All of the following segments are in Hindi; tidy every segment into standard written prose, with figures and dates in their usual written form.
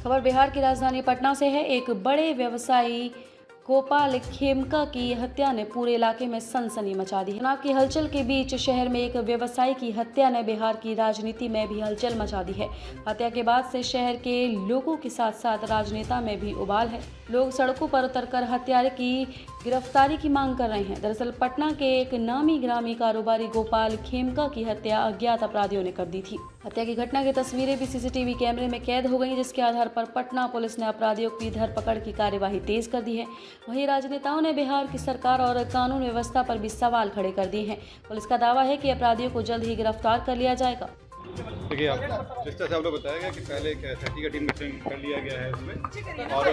खबर बिहार की राजधानी पटना से है। एक बड़े व्यवसायी गोपाल खेमका की हत्या ने पूरे इलाके में सनसनी मचा दी है। चुनाव की हलचल के बीच शहर में एक व्यवसायी की हत्या ने बिहार की राजनीति में भी हलचल मचा दी है। हत्या के बाद से शहर के लोगों के साथ साथ राजनेता में भी उबाल है। लोग सड़कों पर उतरकर हत्यारे की गिरफ्तारी की मांग कर रहे हैं। दरअसल पटना के एक नामी ग्रामी कारोबारी गोपाल खेमका की हत्या अज्ञात अपराधियों ने कर दी थी। हत्या की घटना की तस्वीरें भी सीसीटीवी कैमरे में कैद हो गई, जिसके आधार पर पटना पुलिस ने अपराधियों की धरपकड़ की कार्यवाही तेज कर दी है। वहीं राजनेताओं ने बिहार की सरकार और कानून व्यवस्था पर भी सवाल खड़े कर दिए हैं। पुलिस का दावा है कि अपराधियों को जल्द ही गिरफ्तार कर लिया जाएगा। देखिए, आप जिस तरह से आप लोग बताया गया कि पहले एक एसआईटी का टीम गठन कर लिया गया है उसमें, और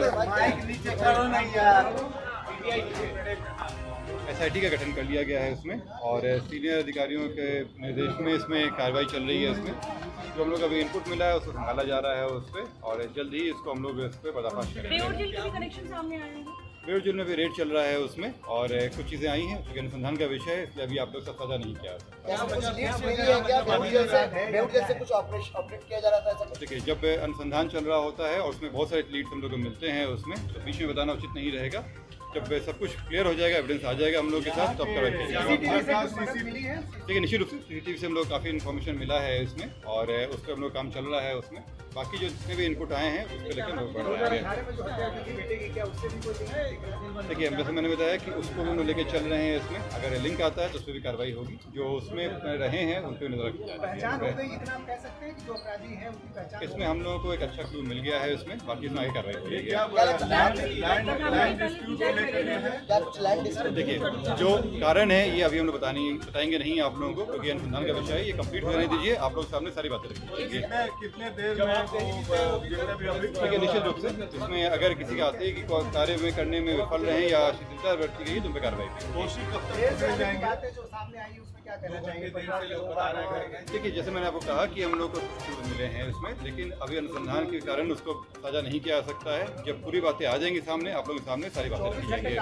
एसआईटी का गठन कर लिया गया है उसमें, और सीनियर अधिकारियों के निर्देश में इसमें कार्रवाई चल रही है। इसमें जो हम लोग अभी इनपुट मिला है उसको संभाला जा रहा है उस पर, और जल्द ही इसको हम लोग इस पर पर्दाफाश करेंगे। बेउर जेल में भी रेड चल रहा है उसमें, और कुछ चीज़ें आई हैं क्योंकि अनुसंधान का विषय है, इसलिए अभी आप लोग सब साझा नहीं किया। देखिए, जब अनुसंधान चल रहा होता है और उसमें बहुत सारे लीड्स हम लोग को मिलते हैं उसमें, तो बीच में बताना उचित नहीं रहेगा। जब सब कुछ क्लियर हो जाएगा, एविडेंस आ जाएगा हम लोग के साथ, तब कार्रवाई देखिए निश्चित रूप से सीसीटीवी से हम लोग काफ़ी इन्फॉर्मेशन मिला है इसमें, और उस पर हम लोग काम चल रहा है उसमें। बाकी जो जितने भी इनपुट आए हैं उस पर लेकर लोग बढ़ रहे हैं। देखिए, वैसे मैंने बताया कि उसको हम लोग लेकर चल रहे हैं इसमें, अगर लिंक आता है तो उस पर भी कार्रवाई होगी। जो उसमें रहे हैं उन पर नजर रखी जाएगी। इसमें हम लोगों को एक अच्छा क्लू मिल गया है इसमें, बाकी इसमें आगे कार्रवाई होगी। देखिए, जो कारण है ये अभी हम लोग बताएंगे नहीं आप लोगों को, क्योंकि अनुसंधान का विषय है। ये कंप्लीट होने दीजिए, आप लोग सामने सारी बातें रखिए। कितने देर में देखिए, निश्चित रूप से इसमें अगर किसी का आते हैं कि कार्य में करने में विफल रहे या शिथिलता बरती गई तो उन पर कार्रवाई देखिए, जैसे मैंने आपको कहा कि हम लोग को मिले हैं इसमें, लेकिन अभी अनुसंधान के कारण उसको साझा नहीं किया जा सकता है। जब पूरी बातें आ जाएंगी सामने, आप लोगों के सामने सारी बातें रखी जाएंगी।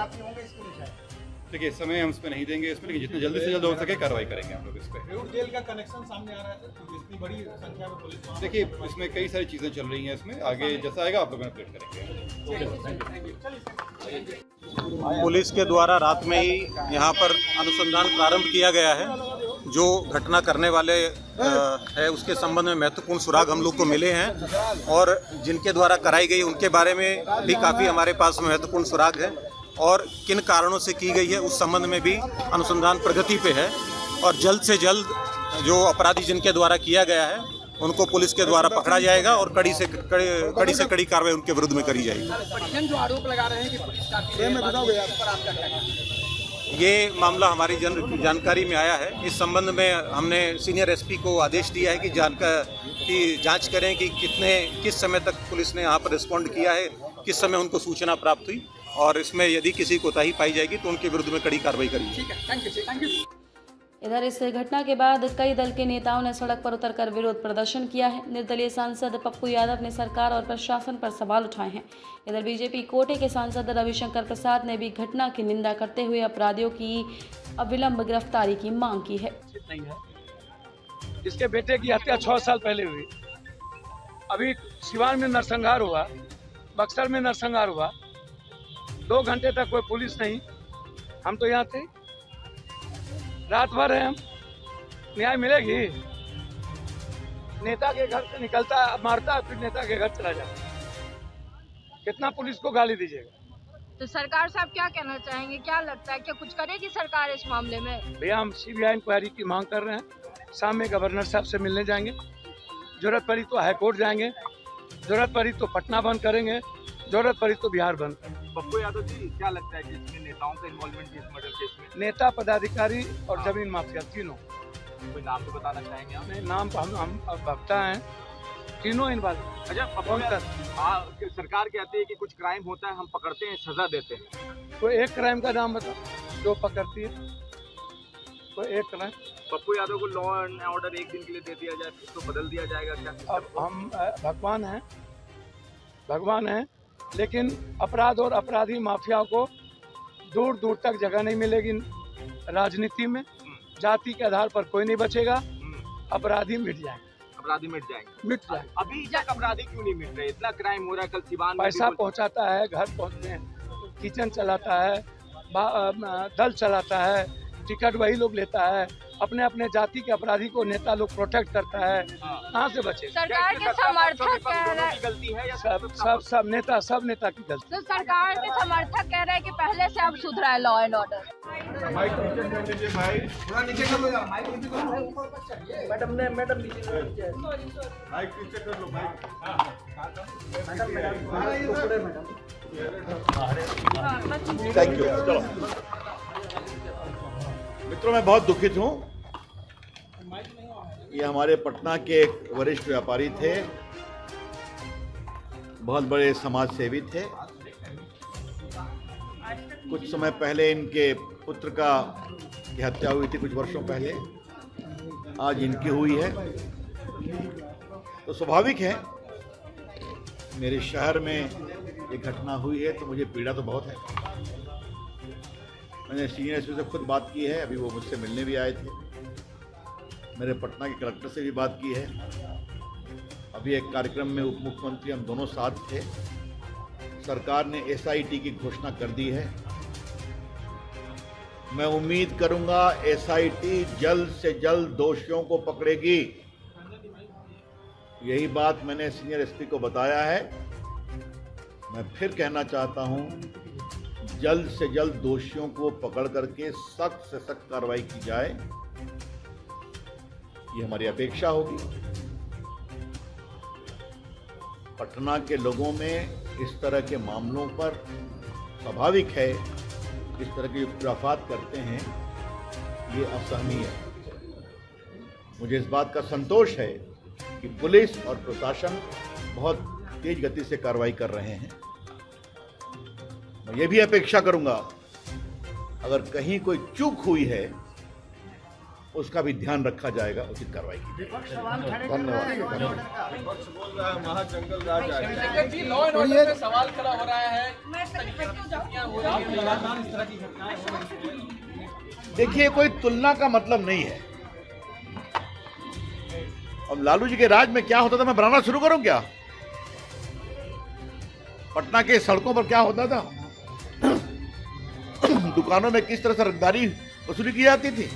देखिए, इस समय हम इस पर नहीं देंगे इसमें, लेकिन जितने जल्दी से जल्द हो सके कार्रवाई करेंगे हम लोग इस पर। जेल का कनेक्शन सामने आ रहा है, इतनी बड़ी संख्या में पुलिस। देखिए, इसमें कई सारी चीज़ें चल रही हैं इसमें, आगे जैसा आएगा आप लोगों ने अपडेट करेंगे। पुलिस के द्वारा रात में ही यहाँ पर अनुसंधान प्रारंभ किया गया है। जो घटना करने वाले है उसके संबंध में महत्वपूर्ण सुराग हम लोग को मिले हैं, और जिनके द्वारा कराई गई उनके बारे में भी काफ़ी हमारे पास महत्वपूर्ण सुराग है, और किन कारणों से की गई है उस संबंध में भी अनुसंधान प्रगति पे है। और जल्द से जल्द जो अपराधी जिनके द्वारा किया गया है उनको पुलिस के द्वारा पकड़ा जाएगा, और कड़ी से कड़ी कार्रवाई उनके विरुद्ध में करी जाएगी। जो आरोप लगा रहे हैं कि पुलिस ये मामला हमारी जानकारी में आया है। इस संबंध में हमने सीनियर एसपी को आदेश दिया है कि जांच करें कि किस समय तक पुलिस ने यहाँ पर रिस्पॉन्ड किया है, किस समय उनको सूचना प्राप्त हुई, और इसमें यदि किसी कोताही पाई जाएगी तो उनके विरुद्ध में कड़ी कार्रवाई करेगी। ठीक है, थैंक यू। इधर इस घटना के बाद कई दल के नेताओं ने सड़क पर उतरकर विरोध प्रदर्शन किया है। निर्दलीय सांसद पप्पू यादव ने सरकार और प्रशासन पर सवाल उठाए हैं। इधर बीजेपी कोटे के सांसद रविशंकर प्रसाद ने भी घटना की निंदा करते हुए अपराधियों की अविलंब गिरफ्तारी की मांग की है। इसके बेटे की हत्या 6 साल पहले हुई, अभी सिवान में नरसंहार हुआ, बक्सर में नरसंहार हुआ, 2 घंटे तक कोई पुलिस नहीं। हम तो यहाँ थे, रात भर है, हम न्याय मिलेगी? नेता के घर से निकलता है, मारता है, फिर नेता के घर चला जाता है। कितना पुलिस को गाली दीजिएगा? तो सरकार साहब क्या कहना चाहेंगे? क्या लगता है क्या कुछ करेगी सरकार इस मामले में? भैया, हम सीबीआई इंक्वायरी की मांग कर रहे हैं। शाम में गवर्नर साहब से मिलने जाएंगे, जरूरत पड़ी तो हाईकोर्ट जाएंगे, जरूरत पड़ी तो पटना बंद करेंगे, जरूरत पड़ी तो बिहार बंद करेंगे। पप्पू यादव जी, क्या लगता है कि इसमें नेताओं का इन्वॉल्वमेंट है इस मर्डर केस में? नेता, पदाधिकारी और जमीन माफिया तीनों। कोई नाम तो बताना चाहेंगे आप? नाम हम भक्ता हैं, तीनों इन्वॉल्व। अच्छा, सरकार कहती है कि कुछ क्राइम होता है हम पकड़ते हैं, सजा देते हैं। कोई एक क्राइम का नाम बताओ जो पकड़ती है, कोई एक क्राइम। पप्पू यादव को लॉ एंड ऑर्डर एक दिन के लिए दे दिया जाए, फिर तो बदल दिया जाएगा क्या? अब हम भगवान हैं, लेकिन अपराध और अपराधी माफिया को दूर दूर तक जगह नहीं मिलेगी राजनीति में। जाति के आधार पर कोई नहीं बचेगा, अपराधी मिट जाएंगे। अपराधी मिट जाएंगे। मिट जाए। अभी तक अपराधी क्यों नहीं मिट रहे? इतना क्राइम हो रहा है। कल सिवान में पैसा भी पहुंचाता है, घर पहुंचने, किचन चलाता है, दल चलाता है, टिकट वही लोग लेता है, अपने अपने जाति के अपराधी को नेता लोग प्रोटेक्ट करता है। कहाँ से बचे? सरकार के समर्थक कह रहे हैं, गलती है या सब नेता की गलती। तो सरकार के समर्थक कह रहे हैं कि पहले से अब सुधरा है law and order. Thank you. चलो मित्रों, मैं बहुत दुखित हूँ। ये हमारे पटना के एक वरिष्ठ व्यापारी थे, बहुत बड़े समाज सेवी थे। कुछ समय पहले इनके पुत्र की हत्या हुई थी, कुछ वर्षों पहले। आज इनकी हुई है, तो स्वाभाविक है, मेरे शहर में ये घटना हुई है तो मुझे पीड़ा तो बहुत है। मैंने सीनियर एसपी से खुद बात की है, अभी वो मुझसे मिलने भी आए थे। मेरे पटना के कलेक्टर से भी बात की है। अभी एक कार्यक्रम में उप मुख्यमंत्री हम दोनों साथ थे। सरकार ने SIT की घोषणा कर दी है। मैं उम्मीद करूंगा SIT जल्द से जल्द दोषियों को पकड़ेगी। यही बात मैंने सीनियर एसपी को बताया है। मैं फिर कहना चाहता हूं, जल्द से जल्द दोषियों को पकड़ करके सख्त से सख्त कार्रवाई की जाए, ये हमारी अपेक्षा होगी। पटना के लोगों में इस तरह के मामलों पर स्वाभाविक है, इस तरह की खुराफात करते हैं, ये असहनीय है। मुझे इस बात का संतोष है कि पुलिस और प्रशासन बहुत तेज गति से कार्रवाई कर रहे हैं। मैं ये भी अपेक्षा करूंगा, अगर कहीं कोई चूक हुई है उसका भी ध्यान रखा जाएगा, उचित कार्रवाई की जाएगी। धन्यवाद। सवाल खड़ा हो रहा है। देखिए, कोई तुलना का मतलब नहीं है। अब लालू जी के राज में क्या होता था मैं बनाना शुरू करूं क्या? पटना के सड़कों पर क्या होता था, दुकानों में किस तरह से रंगदारी वसूली की जाती थी।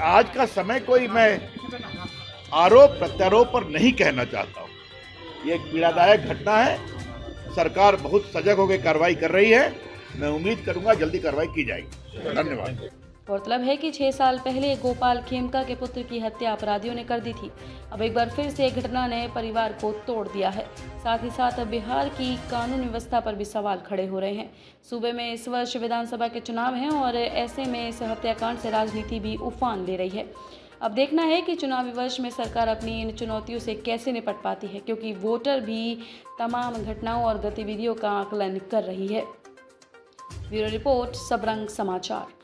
आज का समय कोई मैं आरोप प्रत्यारोप पर नहीं कहना चाहता हूं। ये एक पीड़ादायक घटना है। सरकार बहुत सजग होकर कार्रवाई कर रही है। मैं उम्मीद करूंगा जल्दी कार्रवाई की जाएगी। धन्यवाद। गौरतलब है कि 6 साल पहले गोपाल खेमका के पुत्र की हत्या अपराधियों ने कर दी थी। अब एक बार फिर से घटना ने परिवार को तोड़ दिया है। साथ ही साथ बिहार की कानून व्यवस्था पर भी सवाल खड़े हो रहे हैं। सूबे में इस वर्ष विधानसभा के चुनाव हैं और ऐसे में इस हत्याकांड से राजनीति भी उफान ले रही है। अब देखना है कि चुनावी वर्ष में सरकार अपनी इन चुनौतियों से कैसे निपट पाती है, क्योंकि वोटर भी तमाम घटनाओं और गतिविधियों का आकलन कर रही है। ब्यूरो रिपोर्ट, सबरंग समाचार।